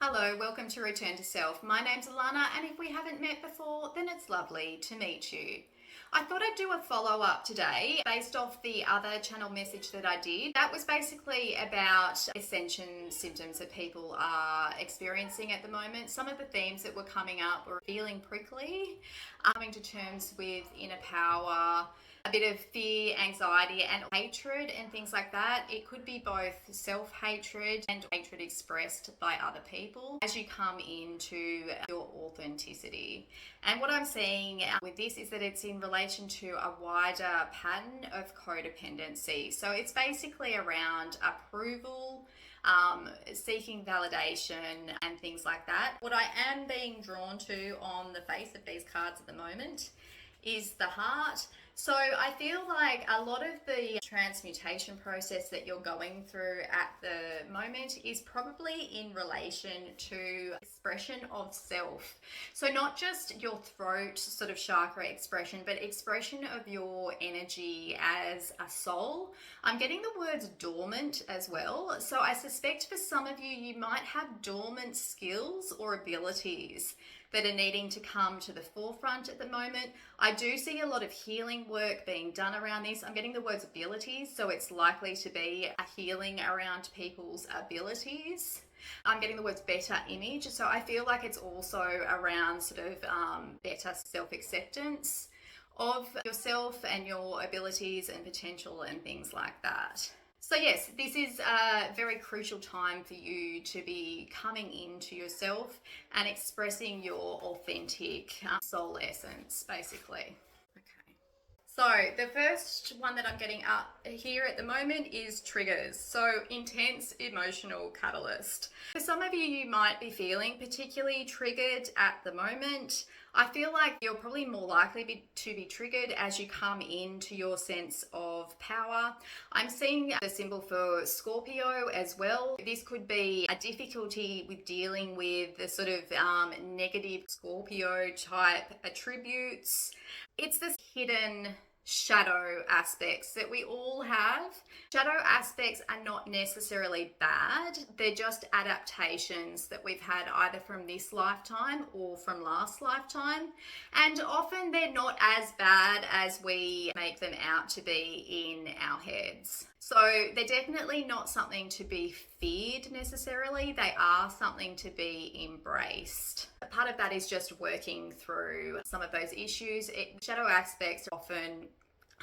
Hello, welcome to Return to Self. My name's Alana, and if we haven't met before, then it's lovely to meet you. I thought I'd do a follow-up today based off the other channel message that I did. That was basically about ascension symptoms that people are experiencing at the moment. Some of the themes that were coming up were feeling prickly, coming to terms with inner power, a bit of fear, anxiety, and hatred and things like that. It could be both self-hatred and hatred expressed by other people as you come into your authenticity. And what I'm seeing with this is that it's in relation to a wider pattern of codependency. So it's basically around approval, seeking validation and things like that. What I am being drawn to on the face of these cards at the moment is the heart. So I feel like a lot of the transmutation process that you're going through at the moment is probably in relation to expression of self. So not just your throat sort of chakra expression, but expression of your energy as a soul. I'm getting the words dormant as well. So I suspect for some of you, you might have dormant skills or abilities that are needing to come to the forefront at the moment. I do see a lot of healing work being done around this. I'm getting the words abilities, so it's likely to be a healing around people's abilities. I'm getting the words better image, so I feel like it's also around sort of better self-acceptance of yourself and your abilities and potential and things like that. So yes, this is a very crucial time for you to be coming into yourself and expressing your authentic soul essence, basically. Okay. So the first one that I'm getting up here at the moment is triggers. So intense emotional catalyst. For some of you, you might be feeling particularly triggered at the moment. I feel like you're probably more likely to be triggered as you come into your sense of power. I'm seeing the symbol for Scorpio as well. This could be a difficulty with dealing with the sort of negative Scorpio type attributes. It's this hidden shadow aspects that we all have. Shadow aspects are not necessarily bad. They're just adaptations that we've had either from this lifetime or from last lifetime. And often they're not as bad as we make them out to be in our heads. So they're definitely not something to be feared necessarily. They are something to be embraced. Part of that is just working through some of those issues. Shadow aspects often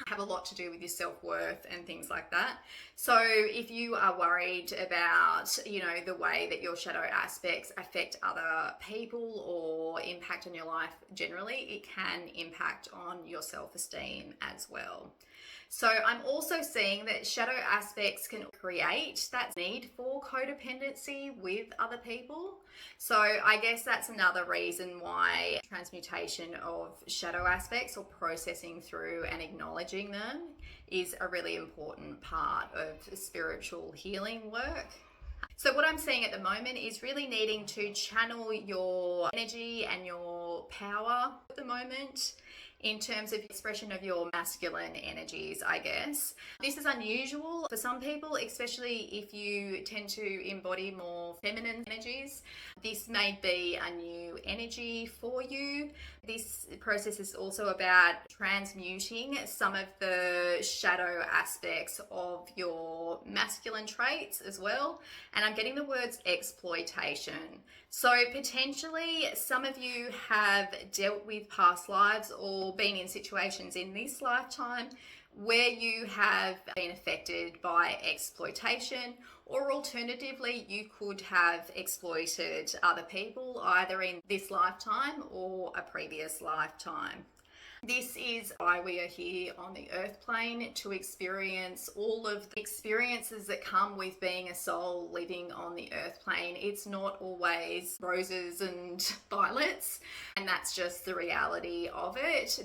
have a lot to do with your self-worth and things like that. So if you are worried about, the way that your shadow aspects affect other people or impact on your life generally, it can impact on your self-esteem as well. So I'm also seeing that shadow aspects can create that need for codependency with other people. So I guess that's another reason why transmutation of shadow aspects or processing through and acknowledging them is a really important part of spiritual healing work. So what I'm seeing at the moment is really needing to channel your energy and your power at the moment in terms of expression of your masculine energies, I guess. This is unusual for some people, especially if you tend to embody more feminine energies. This may be a new energy for you. This process is also about transmuting some of the shadow aspects of your masculine traits as well. And I'm getting the words exploitation. So potentially some of you have dealt with past lives or been in situations in this lifetime where you have been affected by exploitation, or alternatively you could have exploited other people either in this lifetime or a previous lifetime. This is why we are here on the earth plane, to experience all of the experiences that come with being a soul living on the earth plane. It's not always roses and violets, and that's just the reality of it.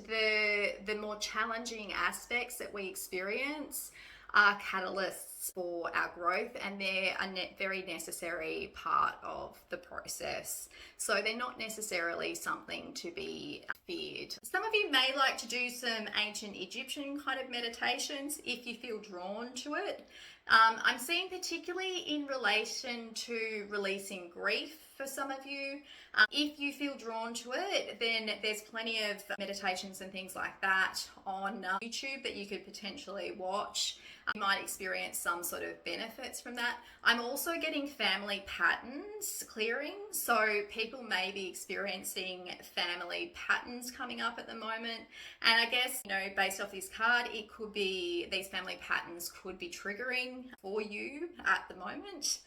The more challenging aspects that we experience are catalysts for our growth, and they're a very necessary part of the process. So they're not necessarily something to be feared. Some of you may like to do some ancient Egyptian kind of meditations if you feel drawn to it. I'm seeing particularly in relation to releasing grief for some of you. If you feel drawn to it, then there's plenty of meditations and things like that on YouTube that you could potentially watch. You might experience some sort of benefits from that. I'm also getting family patterns clearing. So people may be experiencing family patterns coming up at the moment. And I guess, based off this card, it could be these family patterns could be triggering for you at the moment.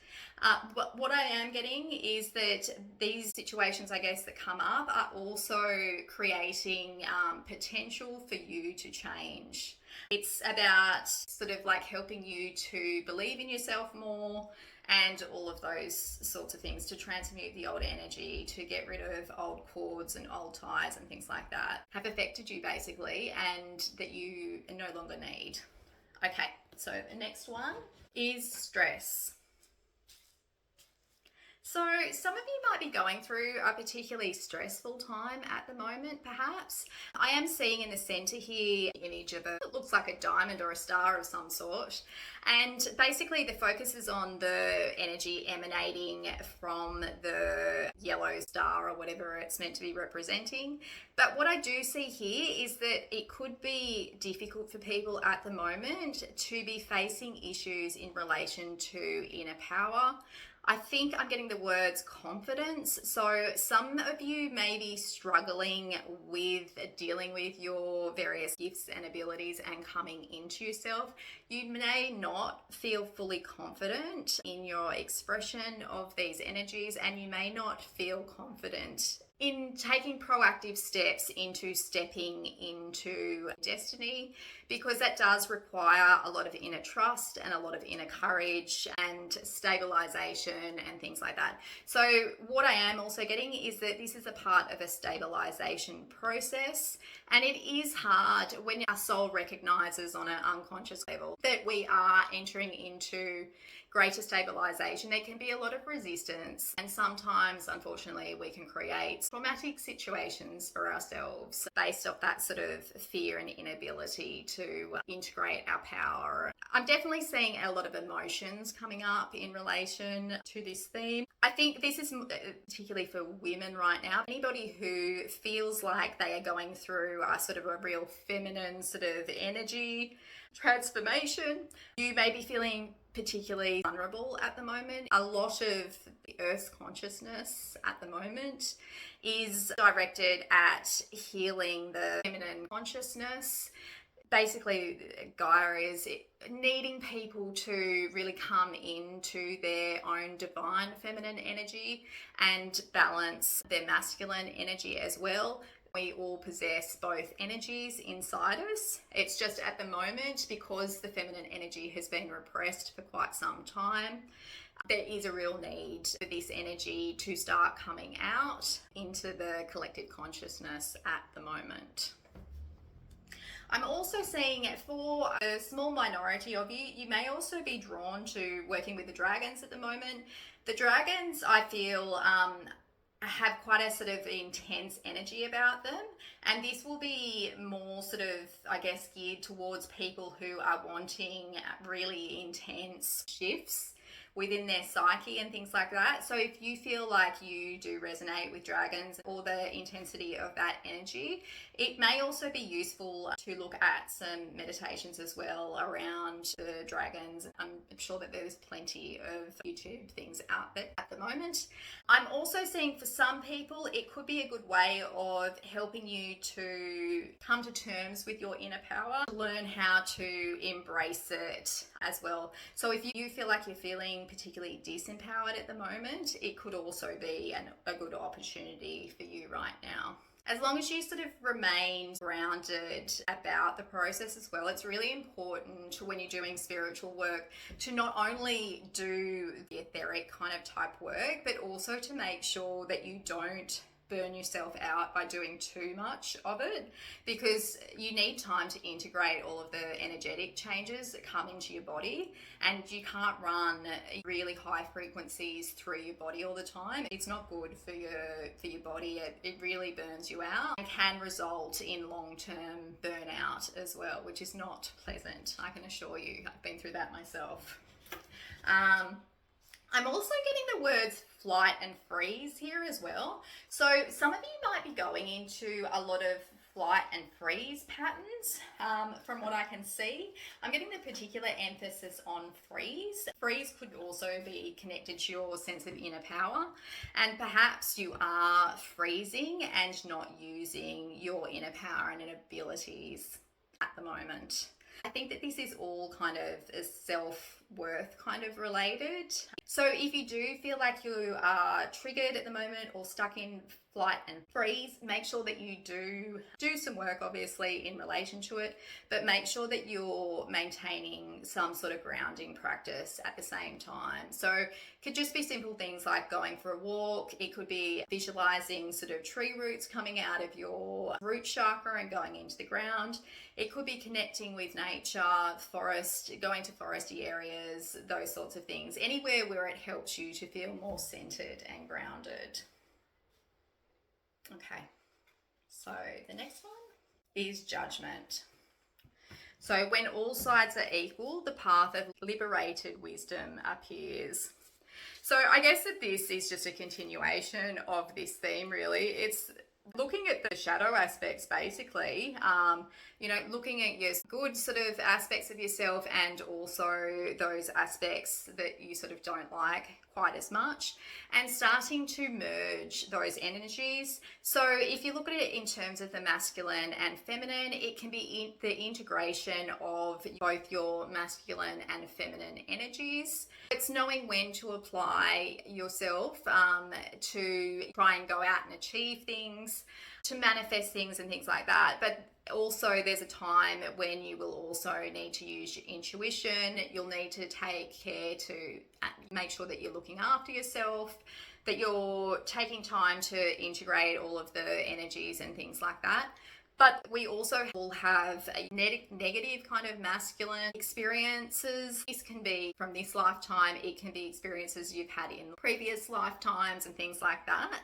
But what I am getting is that these situations, I guess, that come up are also creating potential for you to change. It's about sort of like helping you to believe in yourself more and all of those sorts of things, to transmute the old energy, to get rid of old cords and old ties and things like that have affected you basically, and that you no longer need. Okay, so the next one is stress. So some of you might be going through a particularly stressful time at the moment, perhaps. I am seeing in the center here an image of it looks like a diamond or a star of some sort. And basically the focus is on the energy emanating from the yellow star or whatever it's meant to be representing. But what I do see here is that it could be difficult for people at the moment to be facing issues in relation to inner power. I think I'm getting the words confidence. So some of you may be struggling with dealing with your various gifts and abilities and coming into yourself. You may not feel fully confident in your expression of these energies, and you may not feel confident in taking proactive steps into stepping into destiny, because that does require a lot of inner trust and a lot of inner courage and stabilization and things like that. So what I am also getting is that this is a part of a stabilization process, and it is hard when our soul recognizes on an unconscious level that we are entering into greater stabilization. There can be a lot of resistance, and sometimes, unfortunately, we can create traumatic situations for ourselves based off that sort of fear and inability to integrate our power. I'm definitely seeing a lot of emotions coming up in relation to this theme. I think this is particularly for women right now. Anybody who feels like they are going through a sort of a real feminine sort of energy transformation, you may be feeling particularly vulnerable at the moment. A lot of the Earth's consciousness at the moment is directed at healing the feminine consciousness. Basically, Gaia is needing people to really come into their own divine feminine energy and balance their masculine energy as well. We all possess both energies inside us. It's just at the moment, because the feminine energy has been repressed for quite some time, there is a real need for this energy to start coming out into the collective consciousness at the moment. I'm also seeing, for a small minority of you, you may also be drawn to working with the dragons at the moment. The dragons, I feel, have quite a sort of intense energy about them, and this will be more sort of, I guess, geared towards people who are wanting really intense shifts within their psyche and things like that. So if you feel like you do resonate with dragons or the intensity of that energy, it may also be useful to look at some meditations as well around the dragons. I'm sure that there's plenty of YouTube things out there at the moment. I'm also seeing for some people it could be a good way of helping you to come to terms with your inner power, learn how to embrace it as well. So if you feel like you're feeling particularly disempowered at the moment, it could also be a good opportunity for you right now. As long as you sort of remain grounded about the process as well, it's really important when you're doing spiritual work to not only do the etheric kind of type work, but also to make sure that you don't burn yourself out by doing too much of it, because you need time to integrate all of the energetic changes that come into your body, and you can't run really high frequencies through your body all the time. It's not good for your body. It really burns you out and can result in long-term burnout as well, which is not pleasant, I can assure you. I've been through that myself. I'm also getting the words flight and freeze here as well. So some of you might be going into a lot of flight and freeze patterns from what I can see. I'm getting the particular emphasis on freeze. Freeze could also be connected to your sense of inner power, and perhaps you are freezing and not using your inner power and abilities at the moment. I think that this is all kind of self-worth kind of related. So if you do feel like you are triggered at the moment or stuck in flight and freeze, make sure that you do some work obviously in relation to it, but make sure that you're maintaining some sort of grounding practice at the same time. So it could just be simple things like going for a walk. It could be visualizing sort of tree roots coming out of your root chakra and going into the ground. It could be connecting with nature, forest, going to foresty areas, those sorts of things. Anywhere where it helps you to feel more centered and grounded. Okay, so the next one is judgment. So when all sides are equal, the path of liberated wisdom appears. So I guess that this is just a continuation of this theme, really. It's looking at the shadow aspects, basically, looking at your good sort of aspects of yourself and also those aspects that you sort of don't like quite as much, and starting to merge those energies. So if you look at it in terms of the masculine and feminine, it can be the integration of both your masculine and feminine energies. It's knowing when to apply yourself to try and go out and achieve things, to manifest things and things like that. But also there's a time when you will also need to use your intuition. You'll need to take care to make sure that you're looking after yourself, that you're taking time to integrate all of the energies and things like that. But we also all have a negative kind of masculine experiences. This can be from this lifetime. It can be experiences you've had in previous lifetimes and things like that.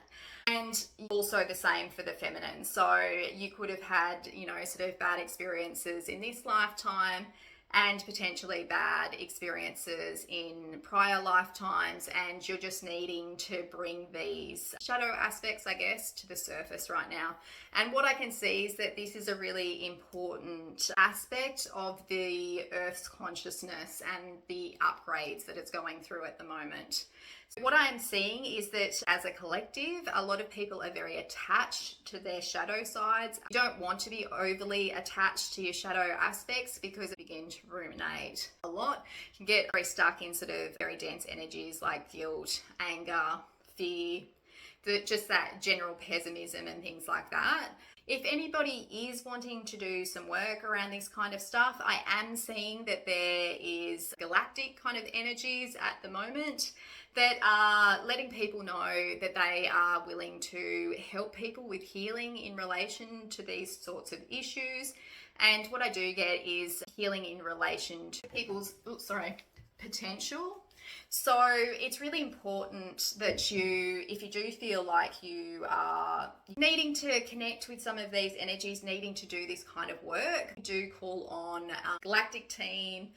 And also the same for the feminine. So you could have had, sort of bad experiences in this lifetime and potentially bad experiences in prior lifetimes, and you're just needing to bring these shadow aspects, I guess, to the surface right now. And what I can see is that this is a really important aspect of the Earth's consciousness and the upgrades that it's going through at the moment. So what I am seeing is that as a collective, a lot of people are very attached to their shadow sides. You don't want to be overly attached to your shadow aspects because it begins to ruminate a lot. You can get very stuck in sort of very dense energies like guilt, anger, fear, just that general pessimism and things like that. If anybody is wanting to do some work around this kind of stuff, I am seeing that there is galactic kind of energies at the moment that are letting people know that they are willing to help people with healing in relation to these sorts of issues. And what I do get is healing in relation to people's potential. So it's really important that if you do feel like you are needing to connect with some of these energies, needing to do this kind of work, do call on a galactic team,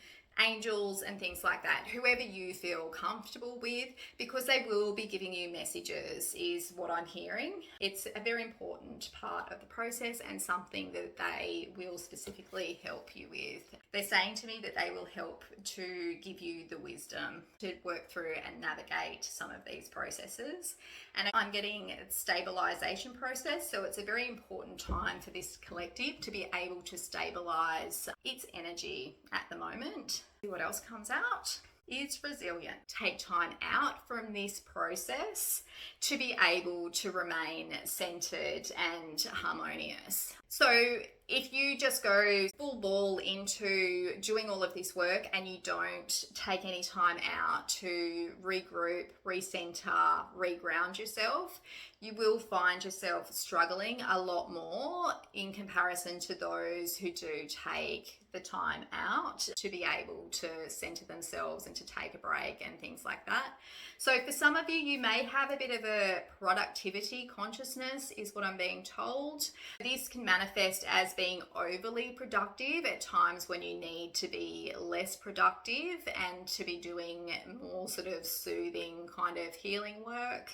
angels and things like that, whoever you feel comfortable with, because they will be giving you messages is what I'm hearing. It's a very important part of the process and something that they will specifically help you with. They're saying to me that they will help to give you the wisdom to work through and navigate some of these processes. And I'm getting a stabilization process, so it's a very important time for this collective to be able to stabilize its energy at the moment. See what else comes out. Is resilient. Take time out from this process to be able to remain centered and harmonious. So if you just go full ball into doing all of this work and you don't take any time out to regroup, recenter, reground yourself, you will find yourself struggling a lot more in comparison to those who do take the time out to be able to center themselves and to take a break and things like that. So for some of you, you may have a bit of a productivity consciousness is what I'm being told. This can manifest as being overly productive at times when you need to be less productive and to be doing more sort of soothing kind of healing work.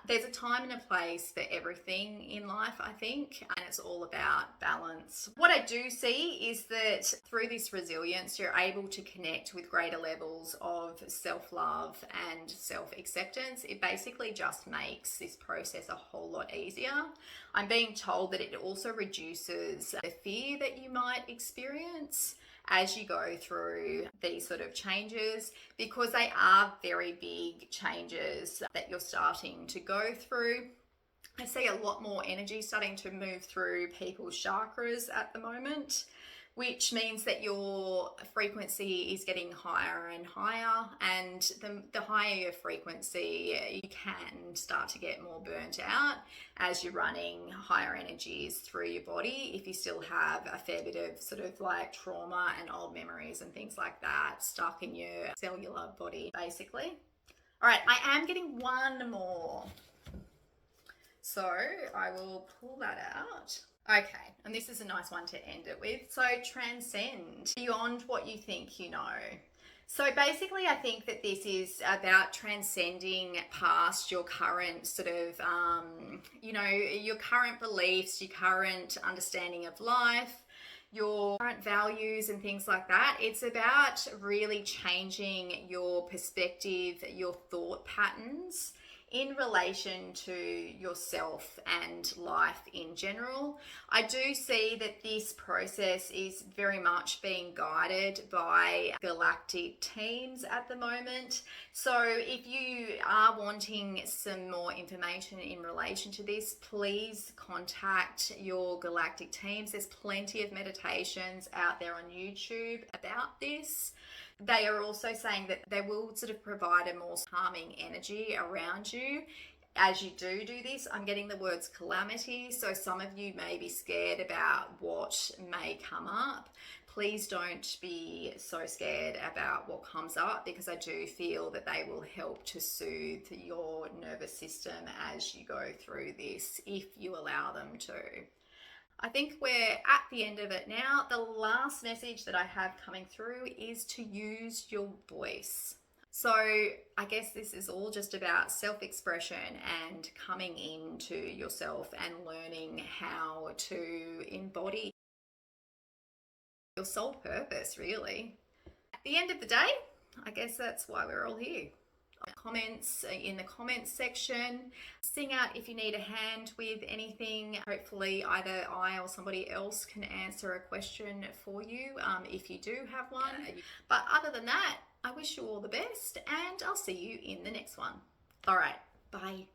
There's a time and a place for everything in life, I think, and it's all about balance. What I do see is that through this resilience, you're able to connect with greater levels of self-love and self-acceptance. It basically just makes this process a whole lot easier. I'm being told that it also reduces the fear that you might experience as you go through these sort of changes, because they are very big changes that you're starting to go through. I see a lot more energy starting to move through people's chakras at the moment, which means that your frequency is getting higher and higher, and the higher your frequency, you can start to get more burnt out as you're running higher energies through your body, if you still have a fair bit of sort of like trauma and old memories and things like that stuck in your cellular body, basically. All right, I am getting one more, so I will pull that out. Okay, and this is a nice one to end it with. So transcend beyond what you think you know. So basically, I think that this is about transcending past your current sort of, your current beliefs, your current understanding of life, your current values and things like that. It's about really changing your perspective, your thought patterns in relation to yourself and life in general. I do see that this process is very much being guided by galactic teams at the moment. So if you are wanting some more information in relation to this, please contact your galactic teams. There's plenty of meditations out there on YouTube about this. They are also saying that they will sort of provide a more calming energy around you as you do this. I'm getting the words calamity, so some of you may be scared about what may come up. Please don't be so scared about what comes up, because I do feel that they will help to soothe your nervous system as you go through this, if you allow them to. I think we're at the end of it now. The last message that I have coming through is to use your voice. So I guess this is all just about self-expression and coming into yourself and learning how to embody your soul purpose, really. At the end of the day, I guess that's why we're all here. Comments in the comments section. Sing out if you need a hand with anything. Hopefully either I or somebody else can answer a question for you if you do have one. But other than that, I wish you all the best, and I'll see you in the next one. All right, bye.